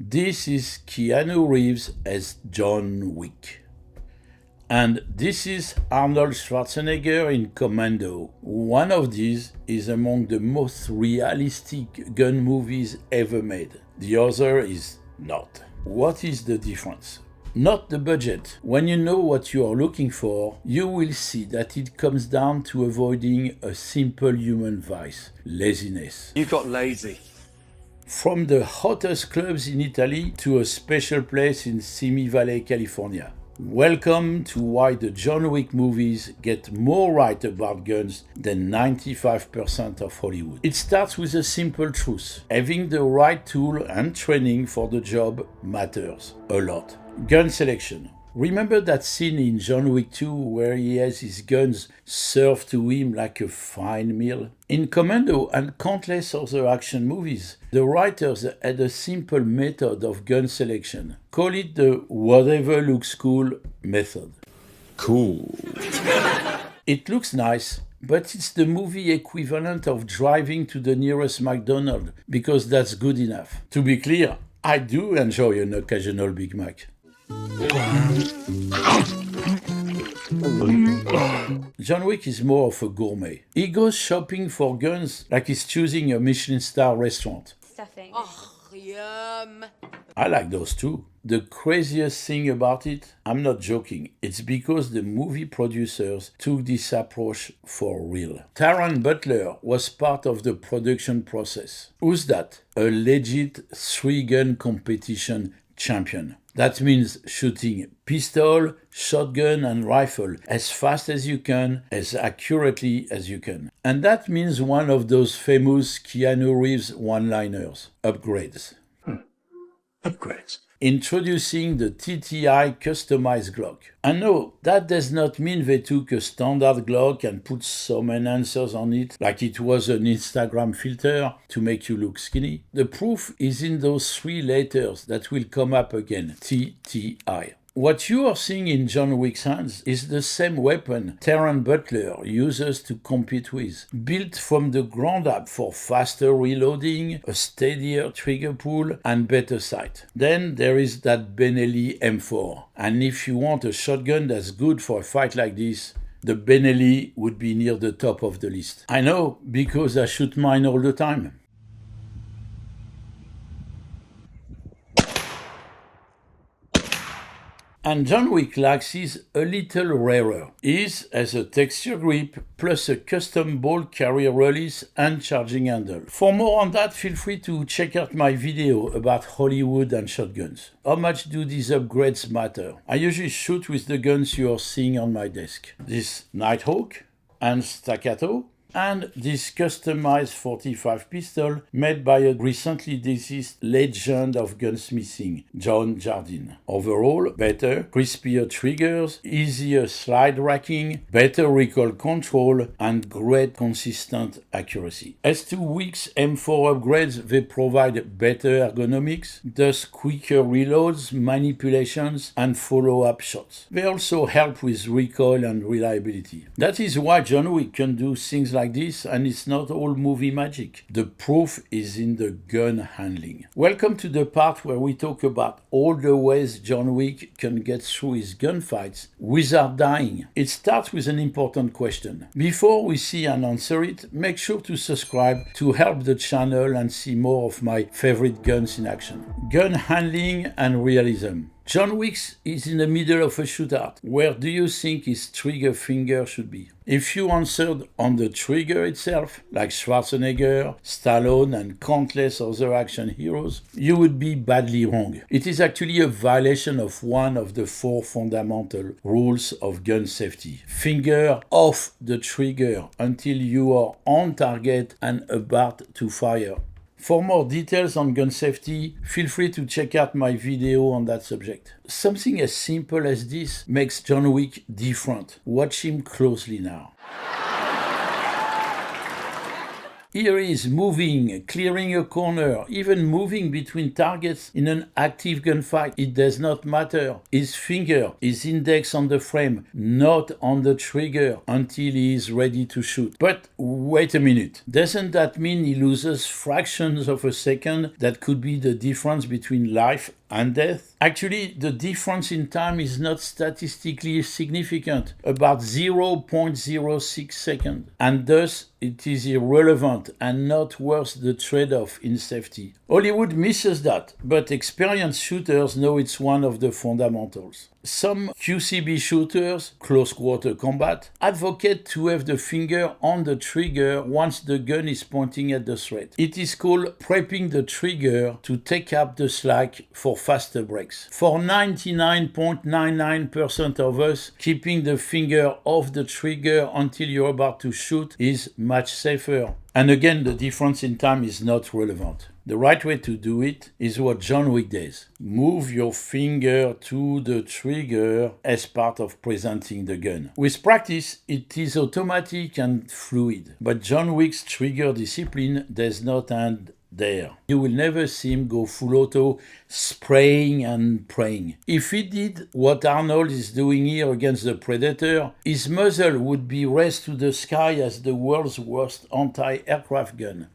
This is Keanu Reeves as John Wick. And this is Arnold Schwarzenegger in Commando. One of these is among the most realistic gun movies ever made. The other is not. What is the difference? Not the budget. When you know what you are looking for, you will see that it comes down to avoiding a simple human vice: laziness. You got lazy. From the hottest clubs in Italy to a special place in Simi Valley, California. Welcome to why the John Wick movies get more right about guns than 95% of Hollywood. It starts with a simple truth. Having the right tool and training for the job matters a lot. Gun selection. Remember that scene in John Wick 2 where he has his guns served to him like a fine meal? In Commando and countless other action movies, the writers had a simple method of gun selection. Call it the whatever looks cool method. Cool. It looks nice, but it's the movie equivalent of driving to the nearest McDonald's because that's good enough. To be clear, I do enjoy an occasional Big Mac. John Wick is more of a gourmet. He goes shopping for guns like he's choosing a Michelin star restaurant. Stuffing. Oh, yum. I like those too. The craziest thing about it, I'm not joking, it's because the movie producers took this approach for real. Taran Butler was part of the production process. Who's that? A legit three-gun competition champion. That means shooting pistol, shotgun, and rifle as fast as you can, as accurately as you can. And that means one of those famous Keanu Reeves one-liners: upgrades. Upgrades. Introducing the TTI customized Glock. And no, that does not mean they took a standard Glock and put some enhancers on it like it was an Instagram filter to make you look skinny. The proof is in those three letters that will come up again: TTI. What you are seeing in John Wick's hands is the same weapon Taran Butler uses to compete with. Built from the ground up for faster reloading, a steadier trigger pull, and better sight. Then there is that Benelli M4. And if you want a shotgun that's good for a fight like this, the Benelli would be near the top of the list. I know, because I shoot mine all the time. And John Wick likes his a little rarer. His has a texture grip plus a custom bolt carrier release and charging handle. For more on that, feel free to check out my video about Hollywood and shotguns. How much do these upgrades matter? I usually shoot with the guns you are seeing on my desk. This Nighthawk and Staccato, and this customized 45 pistol made by a recently deceased legend of gunsmithing, John Jardine. Overall, better, crispier triggers, easier slide racking, better recoil control, and great consistent accuracy. As to Wick's M4 upgrades, they provide better ergonomics, thus quicker reloads, manipulations, and follow-up shots. They also help with recoil and reliability. That is why John Wick can do things like this, and it's not all movie magic. The proof is in the gun handling. Welcome to the part where we talk about all the ways John Wick can get through his gunfights without dying. It starts with an important question. Before we see and answer it, make sure to subscribe to help the channel and see more of my favorite guns in action. Gun handling and realism. John Wick is in the middle of a shootout. Where do you think his trigger finger should be? If you answered on the trigger itself, like Schwarzenegger, Stallone, and countless other action heroes, you would be badly wrong. It is actually a violation of one of the 4 fundamental rules of gun safety. Finger off the trigger until you are on target and about to fire. For more details on gun safety, feel free to check out my video on that subject. Something as simple as this makes John Wick different. Watch him closely now. Here he is moving, clearing a corner, even moving between targets in an active gunfight. It does not matter. His finger, his index on the frame, not on the trigger until he is ready to shoot. But wait a minute. Doesn't that mean he loses fractions of a second? That could be the difference between life and death? Actually, the difference in time is not statistically significant, about 0.06 seconds, and thus it is irrelevant and not worth the trade-off in safety. Hollywood misses that, but experienced shooters know it's one of the fundamentals. Some QCB shooters, close quarter combat, advocate to have the finger on the trigger once the gun is pointing at the threat. It is called prepping the trigger to take up the slack for faster breaks. For 99.99% of us, keeping the finger off the trigger until you're about to shoot is much safer. And again, the difference in time is not relevant. The right way to do it is what John Wick does. Move your finger to the trigger as part of presenting the gun. With practice, it is automatic and fluid. But John Wick's trigger discipline does not end there. You will never see him go full auto, spraying and praying. If he did what Arnold is doing here against the Predator, his muzzle would be raised to the sky as the world's worst anti-aircraft gun.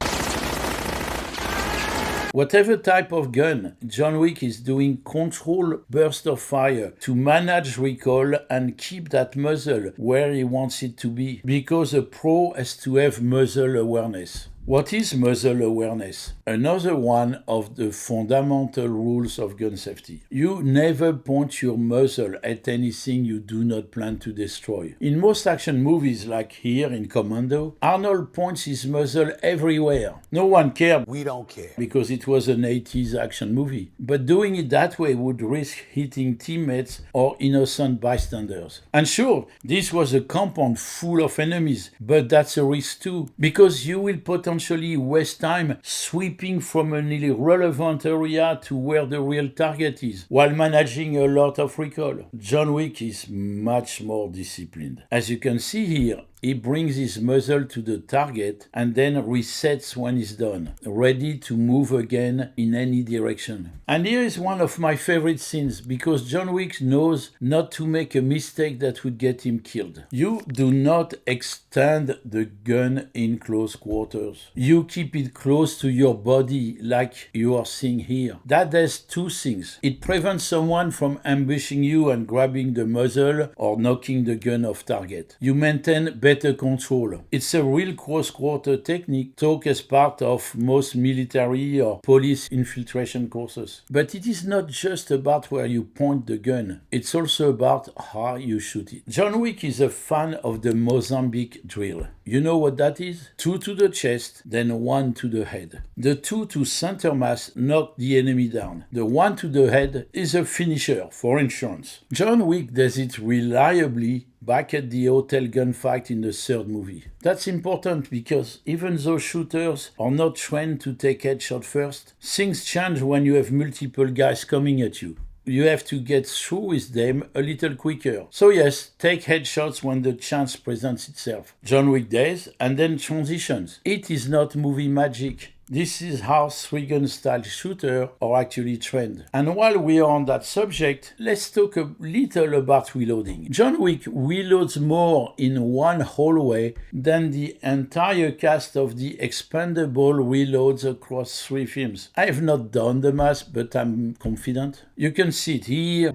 Whatever type of gun, John Wick is doing controlled burst of fire to manage recoil and keep that muzzle where he wants it to be, because a pro has to have muzzle awareness. What is muzzle awareness? Another one of the fundamental rules of gun safety. You never point your muzzle at anything you do not plan to destroy. In most action movies, like here in Commando, Arnold points his muzzle everywhere. No one cared. We don't care. Because it was an 80s action movie. But doing it that way would risk hitting teammates or innocent bystanders. And sure, this was a compound full of enemies, but that's a risk too, because you will potentially waste time sweeping from an irrelevant area to where the real target is, while managing a lot of recoil. John Wick is much more disciplined. As you can see here, he brings his muzzle to the target and then resets when he's done, ready to move again in any direction. And here is one of my favorite scenes, because John Wick knows not to make a mistake that would get him killed. You do not extend the gun in close quarters. You keep it close to your body like you are seeing here. That does two things. It prevents someone from ambushing you and grabbing the muzzle or knocking the gun off target. You maintain better control. It's a real close-quarter technique taught as part of most military or police infiltration courses. But it is not just about where you point the gun. It's also about how you shoot it. John Wick is a fan of the Mozambique drill. You know what that is? 2 to the chest, then 1 to the head. The 2 to center mass knock the enemy down. The 1 to the head is a finisher for insurance. John Wick does it reliably back at the hotel gunfight in the third movie. That's important because even though shooters are not trained to take headshot first, things change when you have multiple guys coming at you. You have to get through with them a little quicker. So yes, take headshots when the chance presents itself. John Wick does, and then transitions. It is not movie magic. This is how 3-gun style shooters are actually trained. And while we are on that subject, let's talk a little about reloading. John Wick reloads more in one hallway than the entire cast of the expendable reloads across 3 films. I have not done the math, but I'm confident. You can see it here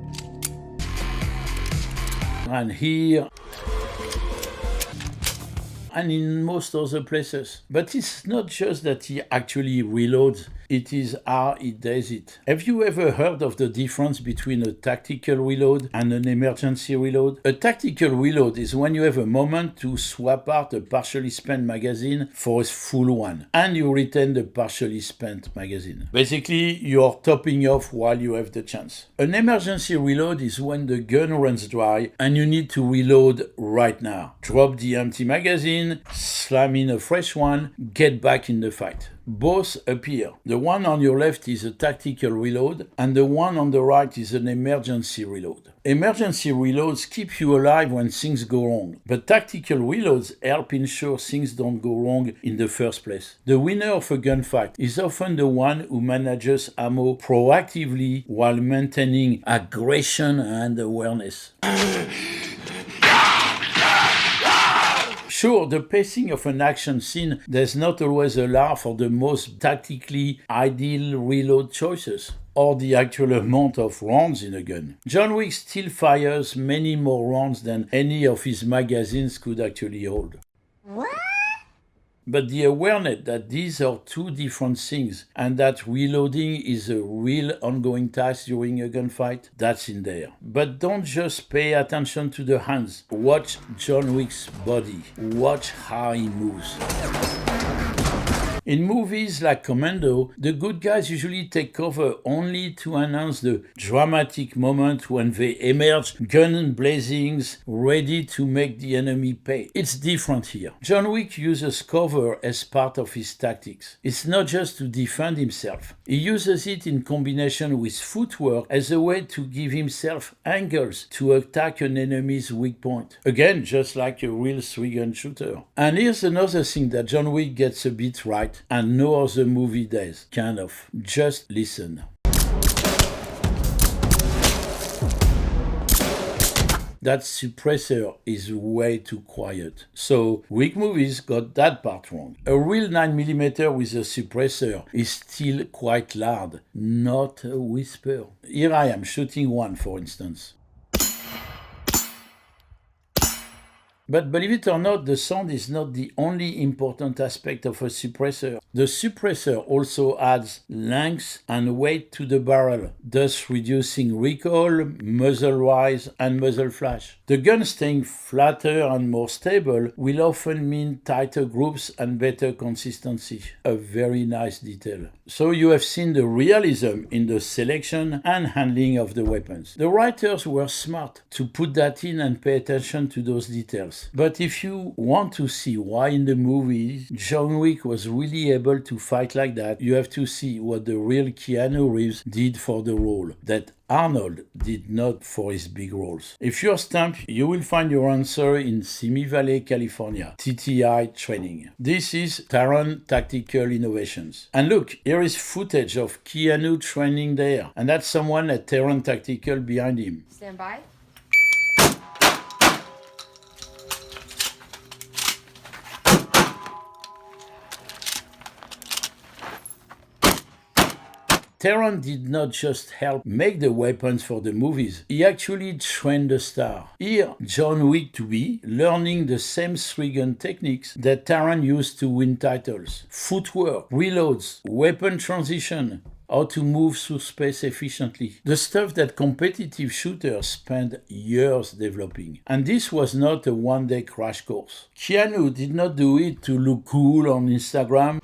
and here and in most other places. But it's not just that he actually reloads, it is how he does it. Have you ever heard of the difference between a tactical reload and an emergency reload? A tactical reload is when you have a moment to swap out a partially spent magazine for a full one, and you retain the partially spent magazine. Basically, you're topping off while you have the chance. An emergency reload is when the gun runs dry and you need to reload right now. Drop the empty magazine, slam in a fresh one, get back in the fight. Both appear. The one on your left is a tactical reload, and the one on the right is an emergency reload. Emergency reloads keep you alive when things go wrong, but tactical reloads help ensure things don't go wrong in the first place. The winner of a gunfight is often the one who manages ammo proactively while maintaining aggression and awareness. Sure, the pacing of an action scene does not always allow for the most tactically ideal reload choices, or the actual amount of rounds in a gun. John Wick still fires many more rounds than any of his magazines could actually hold. What? But the awareness that these are two different things and that reloading is a real ongoing task during a gunfight, that's in there. But don't just pay attention to the hands. Watch John Wick's body. Watch how he moves. In movies like Commando, the good guys usually take cover only to announce the dramatic moment when they emerge, gun blazing, ready to make the enemy pay. It's different here. John Wick uses cover as part of his tactics. It's not just to defend himself. He uses it in combination with footwork as a way to give himself angles to attack an enemy's weak point. Again, just like a real three-gun shooter. And here's another thing that John Wick gets a bit right, and no other movie does, kind of. Just listen. That suppressor is way too quiet. So, Wick movies got that part wrong. A real 9mm with a suppressor is still quite loud, not a whisper. Here I am shooting one, for instance. But believe it or not, the sound is not the only important aspect of a suppressor. The suppressor also adds length and weight to the barrel, thus reducing recoil, muzzle rise, and muzzle flash. The gun staying flatter and more stable will often mean tighter groups and better consistency. A very nice detail. So you have seen the realism in the selection and handling of the weapons. The writers were smart to put that in and pay attention to those details. But if you want to see why in the movies John Wick was really able to fight like that, you have to see what the real Keanu Reeves did for the role that Arnold did not for his big roles. If you're stumped, you will find your answer in Simi Valley, California, TTI training. This is Taran Tactical Innovations. And look, here is footage of Keanu training there. And that's someone at Taran Tactical behind him. Stand by. Taran did not just help make the weapons for the movies, he actually trained the star. Here, John Wick to be learning the same three-gun techniques that Taran used to win titles. Footwork, reloads, weapon transition, how to move through space efficiently. The stuff that competitive shooters spend years developing. And this was not a one-day crash course. Keanu did not do it to look cool on Instagram.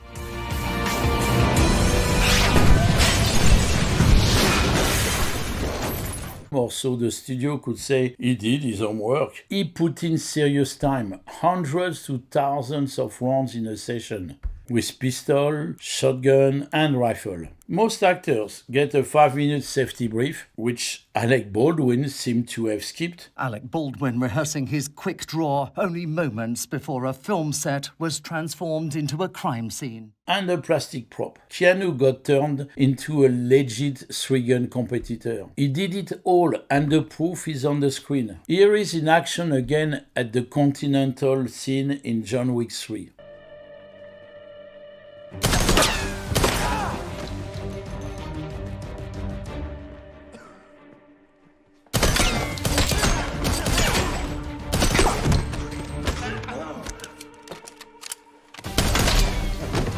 Or so the studio could say he did his homework. He put in serious time, hundreds to thousands of rounds in a session, with pistol, shotgun, and rifle. Most actors get a 5-minute safety brief, which Alec Baldwin seemed to have skipped. Alec Baldwin rehearsing his quick draw only moments before a film set was transformed into a crime scene. And a plastic prop. Keanu got turned into a legit three-gun competitor. He did it all, and the proof is on the screen. Here is in action again at the Continental scene in John Wick 3.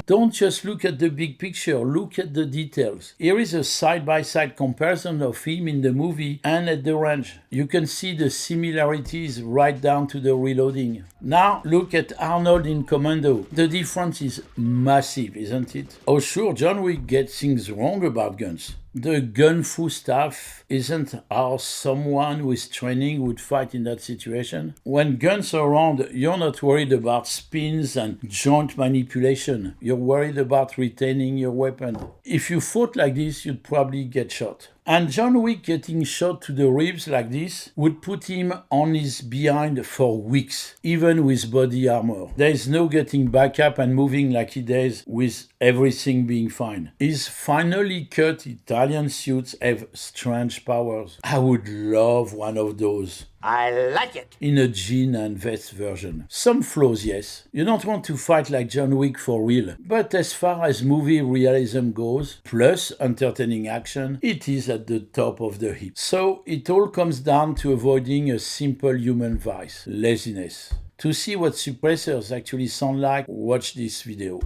Don't just look at the big picture, look at the details. Here is a side-by-side comparison of him in the movie and at the range. You can see the similarities right down to the reloading. Now look at Arnold in Commando. The difference is massive, isn't it? Oh sure, John Wick gets things wrong about guns. The gun-fu stuff isn't how someone with training would fight in that situation. When guns are around, you're not worried about spins and joint manipulation. You're worried about retaining your weapon. If you fought like this, you'd probably get shot. And John Wick getting shot to the ribs like this would put him on his behind for weeks, even with body armor. There is no getting back up and moving like he does with everything being fine. His finely cut Italian suits have strange powers. I would love one of those. I like it. In a jean and vest version. Some flaws, yes. You don't want to fight like John Wick for real. But as far as movie realism goes, plus entertaining action, it is at the top of the heap. So it all comes down to avoiding a simple human vice, laziness. To see what suppressors actually sound like, watch this video.